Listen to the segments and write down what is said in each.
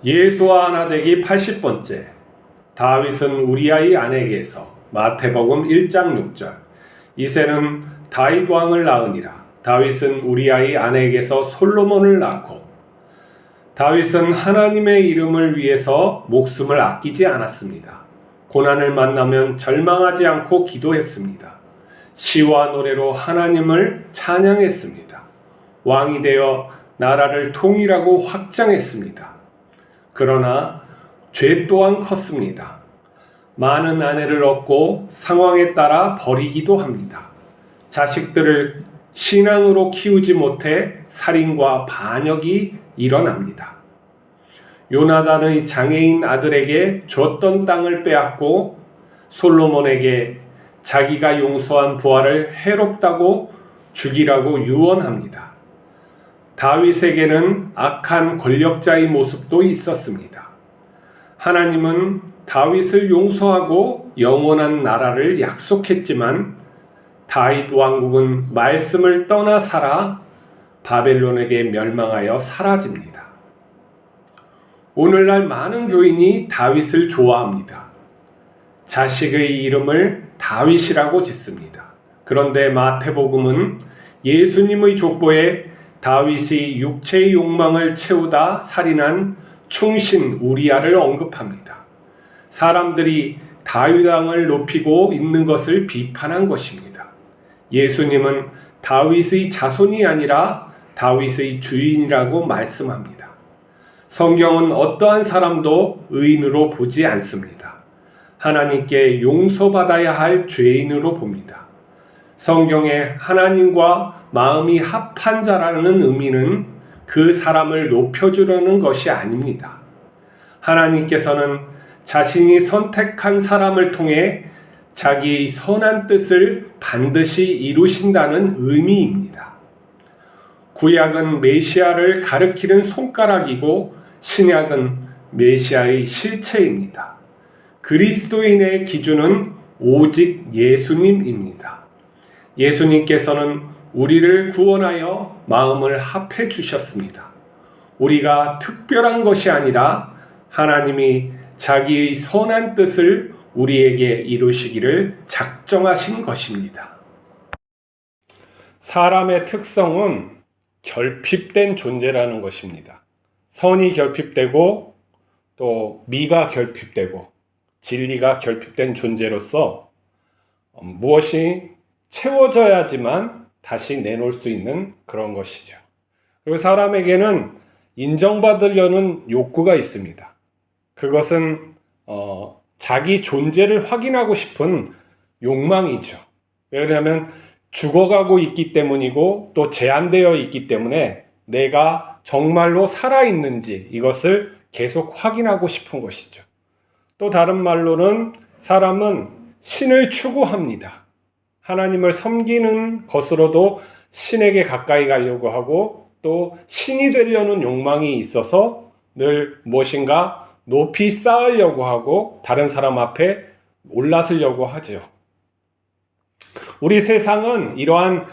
예수와 하나 되기 80번째. 다윗은 우리아의 아내에게서. 마태복음 1장 6절. 이새는 다윗 왕을 낳으니라. 다윗은 우리아의 아내에게서 솔로몬을 낳고. 다윗은 하나님의 이름을 위해서 목숨을 아끼지 않았습니다. 고난을 만나면 절망하지 않고 기도했습니다. 시와 노래로 하나님을 찬양했습니다. 왕이 되어 나라를 통일하고 확장했습니다. 그러나 죄 또한 컸습니다. 많은 아내를 얻고 상황에 따라 버리기도 합니다. 자식들을 신앙으로 키우지 못해 살인과 반역이 일어납니다. 요나단의 장애인 아들에게 줬던 땅을 빼앗고 솔로몬에게 자기가 용서한 부하를 해롭다고 죽이라고 유언합니다. 다윗에게는 악한 권력자의 모습도 있었습니다. 하나님은 다윗을 용서하고 영원한 나라를 약속했지만 다윗 왕국은 말씀을 떠나 살아 바벨론에게 멸망하여 사라집니다. 오늘날 많은 교인이 다윗을 좋아합니다. 자식의 이름을 다윗이라고 짓습니다. 그런데 마태복음은 예수님의 족보에 다윗이 육체의 욕망을 채우다 살인한 충신 우리아를 언급합니다. 사람들이 다윗 왕을 높이고 있는 것을 비판한 것입니다. 예수님은 다윗의 자손이 아니라 다윗의 주인이라고 말씀합니다. 성경은 어떠한 사람도 의인으로 보지 않습니다. 하나님께 용서받아야 할 죄인으로 봅니다. 성경에 하나님과 마음이 합한 자라는 의미는 그 사람을 높여주려는 것이 아닙니다. 하나님께서는 자신이 선택한 사람을 통해 자기의 선한 뜻을 반드시 이루신다는 의미입니다. 구약은 메시아를 가리키는 손가락이고 신약은 메시아의 실체입니다. 그리스도인의 기준은 오직 예수님입니다. 예수님께서는 우리를 구원하여 마음을 합해 주셨습니다. 우리가 특별한 것이 아니라 하나님이 자기의 선한 뜻을 우리에게 이루시기를 작정하신 것입니다. 사람의 특성은 결핍된 존재라는 것입니다. 선이 결핍되고 또 미가 결핍되고 진리가 결핍된 존재로서 무엇이 채워져야지만 다시 내놓을 수 있는 그런 것이죠. 그리고 사람에게는 인정받으려는 욕구가 있습니다. 그것은 자기 존재를 확인하고 싶은 욕망이죠. 왜냐하면 죽어가고 있기 때문이고 또 제한되어 있기 때문에 내가 정말로 살아있는지 이것을 계속 확인하고 싶은 것이죠. 또 다른 말로는 사람은 신을 추구합니다. 하나님을 섬기는 것으로도 신에게 가까이 가려고 하고 또 신이 되려는 욕망이 있어서 늘 무엇인가 높이 쌓으려고 하고 다른 사람 앞에 올라서려고 하죠. 우리 세상은 이러한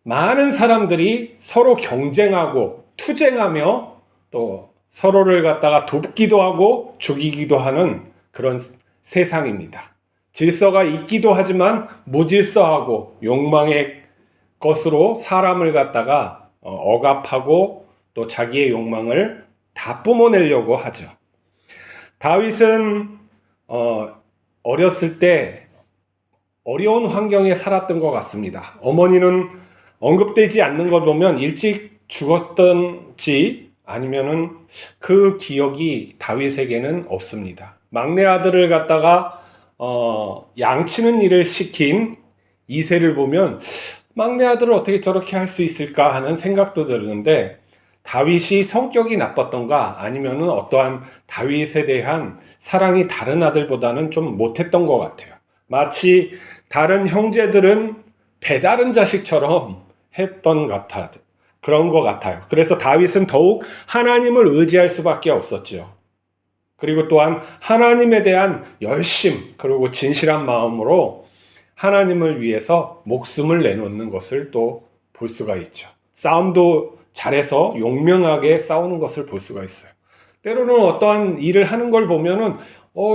많은 사람들이 서로 경쟁하고 투쟁하며 또 서로를 갖다가 돕기도 하고 죽이기도 하는 그런 세상입니다. 질서가 있기도 하지만 무질서하고 욕망의 것으로 사람을 갖다가 억압하고 또 자기의 욕망을 다 뿜어내려고 하죠. 다윗은 어렸을 때 어려운 환경에 살았던 것 같습니다. 어머니는 언급되지 않는 걸 보면 일찍 죽었던지 아니면은 그 기억이 다윗에게는 없습니다. 막내 아들을 갖다가 양치는 일을 시킨 이새를 보면 막내 아들을 어떻게 저렇게 할 수 있을까 하는 생각도 드는데 다윗이 성격이 나빴던가 아니면은 어떠한 다윗에 대한 사랑이 다른 아들보다는 좀 못했던 것 같아요. 마치 다른 형제들은 배다른 자식처럼 했던 그런 것 같아요. 그래서 다윗은 더욱 하나님을 의지할 수밖에 없었죠. 그리고 또한 하나님에 대한 열심 그리고 진실한 마음으로 하나님을 위해서 목숨을 내놓는 것을 또 볼 수가 있죠. 싸움도 잘해서 용맹하게 싸우는 것을 볼 수가 있어요. 때로는 어떠한 일을 하는 걸 보면은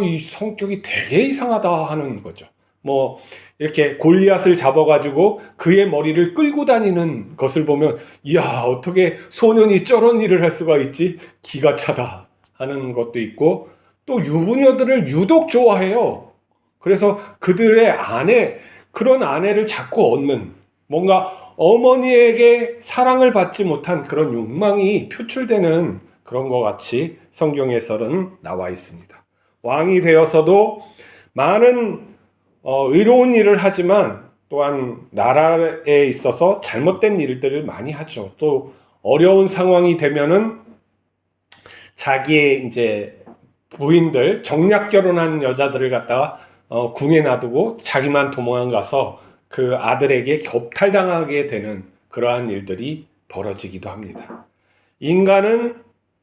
이 성격이 되게 이상하다 하는 거죠. 뭐 이렇게 골리앗을 잡아가지고 그의 머리를 끌고 다니는 것을 보면 이야, 어떻게 소년이 저런 일을 할 수가 있지? 기가 차다 하는 것도 있고, 또 유부녀들을 유독 좋아해요. 그래서 그들의 그런 아내를 자꾸 얻는, 뭔가 어머니에게 사랑을 받지 못한 그런 욕망이 표출되는 그런 것 같이 성경에서는 나와 있습니다. 왕이 되어서도 많은 의로운 일을 하지만 또한 나라에 있어서 잘못된 일들을 많이 하죠. 또 어려운 상황이 되면은 자기의 이제 부인들, 정략 결혼한 여자들을 갖다가 궁에 놔두고 자기만 도망가서 그 아들에게 격탈당하게 되는 그러한 일들이 벌어지기도 합니다. 인간은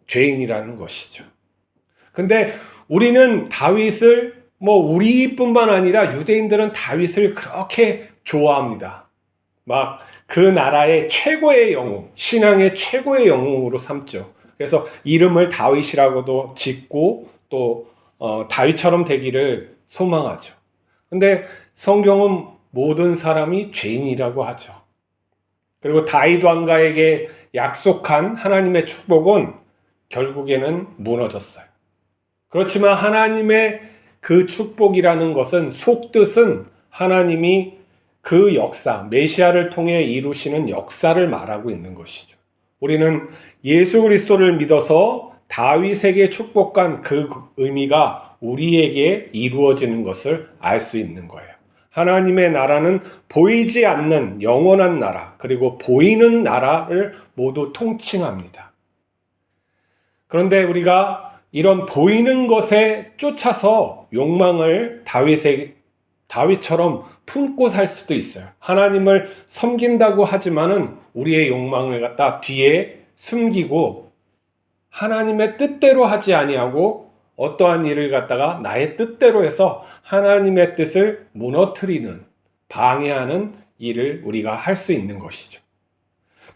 죄인이라는 것이죠. 근데 우리는 다윗을, 우리뿐만 아니라 유대인들은 다윗을 그렇게 좋아합니다. 막 그 나라의 최고의 영웅, 신앙의 최고의 영웅으로 삼죠. 그래서 이름을 다윗이라고도 짓고 또 다윗처럼 되기를 소망하죠. 근데 성경은 모든 사람이 죄인이라고 하죠. 그리고 다윗 왕가에게 약속한 하나님의 축복은 결국에는 무너졌어요. 그렇지만 하나님의 그 축복이라는 것은, 속뜻은 하나님이 그 역사, 메시아를 통해 이루시는 역사를 말하고 있는 것이죠. 우리는 예수 그리스도를 믿어서 다윗에게 축복한 그 의미가 우리에게 이루어지는 것을 알 수 있는 거예요. 하나님의 나라는 보이지 않는 영원한 나라, 그리고 보이는 나라를 모두 통칭합니다. 그런데 우리가 이런 보이는 것에 쫓아서 욕망을 다윗처럼 품고 살 수도 있어요. 하나님을 섬긴다고 하지만은 우리의 욕망을 갖다 뒤에 숨기고 하나님의 뜻대로 하지 아니하고 어떠한 일을 갖다가 나의 뜻대로 해서 하나님의 뜻을 무너뜨리는, 방해하는 일을 우리가 할 수 있는 것이죠.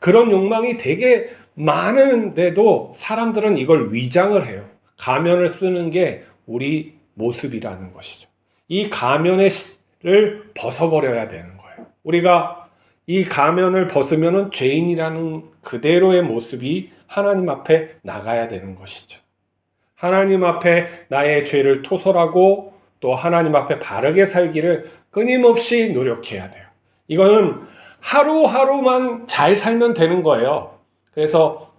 그런 욕망이 되게 많은데도 사람들은 이걸 위장을 해요. 가면을 쓰는 게 우리 모습이라는 것이죠. 이 가면을 벗어버려야 되는 거예요. 우리가 이 가면을 벗으면 죄인이라는 그대로의 모습이 하나님 앞에 나가야 되는 것이죠. 하나님 앞에 나의 죄를 토설하고 또 하나님 앞에 바르게 살기를 끊임없이 노력해야 돼요. 이거는 하루하루만 잘 살면 되는 거예요. 그래서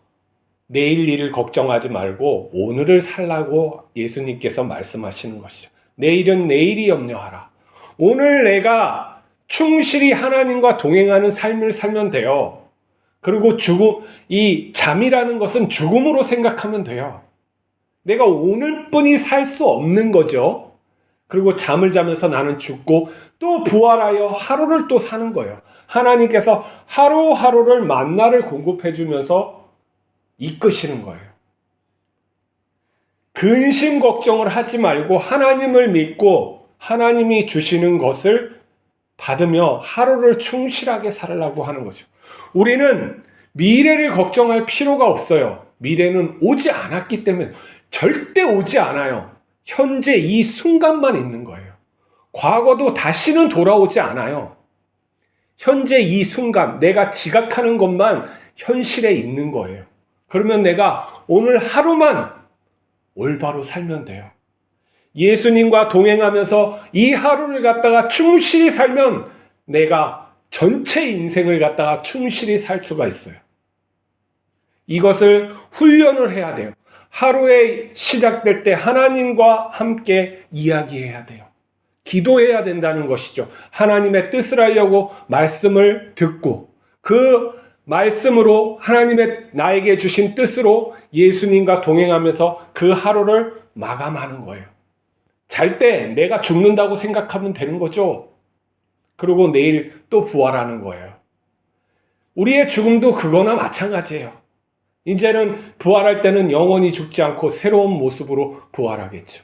내일 일을 걱정하지 말고 오늘을 살라고 예수님께서 말씀하시는 것이죠. 내일은 내일이 염려하라. 오늘 내가 충실히 하나님과 동행하는 삶을 살면 돼요. 그리고 이 잠이라는 것은 죽음으로 생각하면 돼요. 내가 오늘뿐이 살 수 없는 거죠. 그리고 잠을 자면서 나는 죽고 또 부활하여 하루를 또 사는 거예요. 하나님께서 하루하루를 만나를 공급해 주면서 이끄시는 거예요. 근심 걱정을 하지 말고 하나님을 믿고 하나님이 주시는 것을 받으며 하루를 충실하게 살으려고 하는 거죠. 우리는 미래를 걱정할 필요가 없어요. 미래는 오지 않았기 때문에. 절대 오지 않아요. 현재 이 순간만 있는 거예요. 과거도 다시는 돌아오지 않아요. 현재 이 순간, 내가 지각하는 것만 현실에 있는 거예요. 그러면 내가 오늘 하루만 올바로 살면 돼요. 예수님과 동행하면서 이 하루를 갖다가 충실히 살면 내가 전체 인생을 갖다가 충실히 살 수가 있어요. 이것을 훈련을 해야 돼요. 하루에 시작될 때 하나님과 함께 이야기해야 돼요. 기도해야 된다는 것이죠. 하나님의 뜻을 알려고 말씀을 듣고 그 말씀으로 하나님의 나에게 주신 뜻으로 예수님과 동행하면서 그 하루를 마감하는 거예요. 잘 때 내가 죽는다고 생각하면 되는 거죠. 그리고 내일 또 부활하는 거예요. 우리의 죽음도 그거나 마찬가지예요. 이제는 부활할 때는 영원히 죽지 않고 새로운 모습으로 부활하겠죠.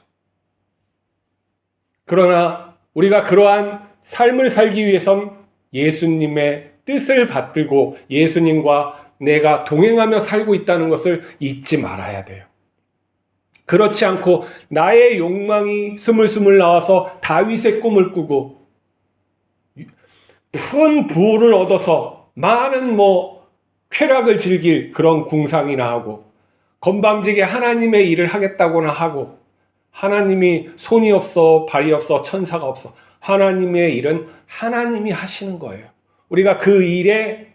그러나 우리가 그러한 삶을 살기 위해선 예수님의 뜻을 받들고 예수님과 내가 동행하며 살고 있다는 것을 잊지 말아야 돼요. 그렇지 않고 나의 욕망이 스물스물 나와서 다윗의 꿈을 꾸고 큰 부를 얻어서 많은 쾌락을 즐길 그런 궁상이나 하고 건방지게 하나님의 일을 하겠다고나 하고 하나님이 손이 없어 발이 없어 천사가 없어. 하나님의 일은 하나님이 하시는 거예요. 우리가 그 일에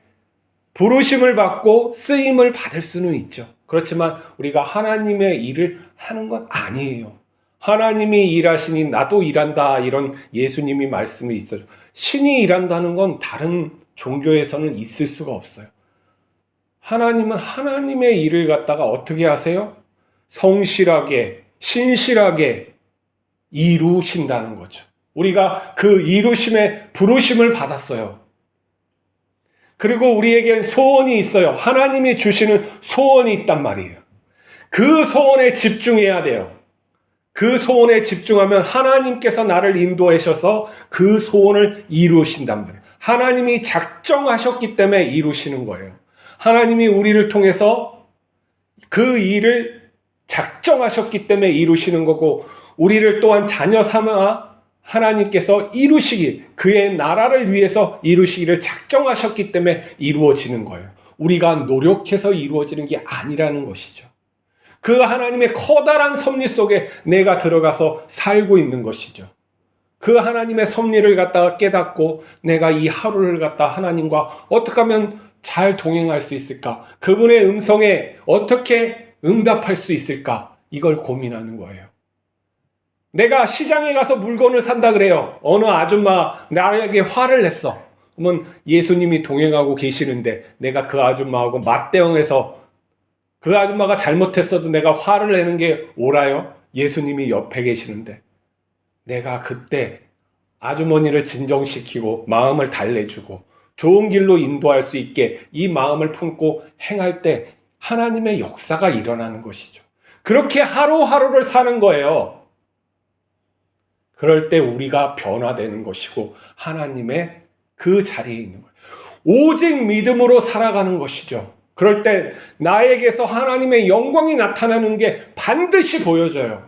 부르심을 받고 쓰임을 받을 수는 있죠. 그렇지만 우리가 하나님의 일을 하는 건 아니에요. 하나님이 일하시니 나도 일한다, 이런 예수님이 말씀이 있어요. 신이 일한다는 건 다른 종교에서는 있을 수가 없어요. 하나님은 하나님의 일을 갖다가 어떻게 하세요? 성실하게, 신실하게 이루신다는 거죠. 우리가 그 이루심의 부르심을 받았어요. 그리고 우리에겐 소원이 있어요. 하나님이 주시는 소원이 있단 말이에요. 그 소원에 집중해야 돼요. 그 소원에 집중하면 하나님께서 나를 인도하셔서 그 소원을 이루신단 말이에요. 하나님이 작정하셨기 때문에 이루시는 거예요. 하나님이 우리를 통해서 그 일을 작정하셨기 때문에 이루시는 거고, 우리를 또한 자녀 삼아 하나님께서 이루시기, 그의 나라를 위해서 이루시기를 작정하셨기 때문에 이루어지는 거예요. 우리가 노력해서 이루어지는 게 아니라는 것이죠. 그 하나님의 커다란 섭리 속에 내가 들어가서 살고 있는 것이죠. 그 하나님의 섭리를 갖다가 깨닫고 내가 이 하루를 갖다 하나님과 어떻게 하면 잘 동행할 수 있을까? 그분의 음성에 어떻게 응답할 수 있을까? 이걸 고민하는 거예요. 내가 시장에 가서 물건을 산다 그래요. 어느 아줌마 나에게 화를 냈어. 그러면 예수님이 동행하고 계시는데 내가 그 아줌마하고 맞대응해서 그 아줌마가 잘못했어도 내가 화를 내는 게 옳아요? 예수님이 옆에 계시는데 내가 그때 아주머니를 진정시키고 마음을 달래주고 좋은 길로 인도할 수 있게 이 마음을 품고 행할 때 하나님의 역사가 일어나는 것이죠. 그렇게 하루하루를 사는 거예요. 그럴 때 우리가 변화되는 것이고 하나님의 그 자리에 있는 거예요. 오직 믿음으로 살아가는 것이죠. 그럴 때 나에게서 하나님의 영광이 나타나는 게 반드시 보여져요.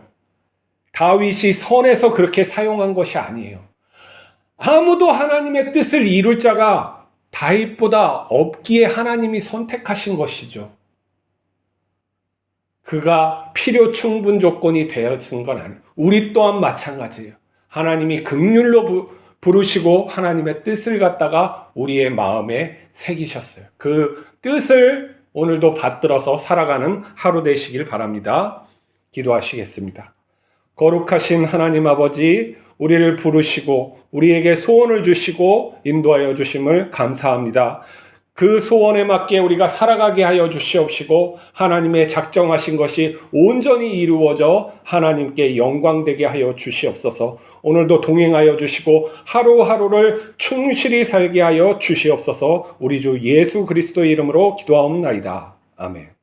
다윗이 선에서 그렇게 사용한 것이 아니에요. 아무도 하나님의 뜻을 이룰 자가 다윗보다 없기에 하나님이 선택하신 것이죠. 그가 필요 충분 조건이 되었은 건 아니에요. 우리 또한 마찬가지예요. 하나님이 긍휼로 부르시고 하나님의 뜻을 갖다가 우리의 마음에 새기셨어요. 그 뜻을 오늘도 받들어서 살아가는 하루 되시길 바랍니다. 기도하시겠습니다. 거룩하신 하나님 아버지, 우리를 부르시고 우리에게 소원을 주시고 인도하여 주심을 감사합니다. 그 소원에 맞게 우리가 살아가게 하여 주시옵시고 하나님의 작정하신 것이 온전히 이루어져 하나님께 영광되게 하여 주시옵소서. 오늘도 동행하여 주시고 하루하루를 충실히 살게 하여 주시옵소서. 우리 주 예수 그리스도의 이름으로 기도하옵나이다. 아멘.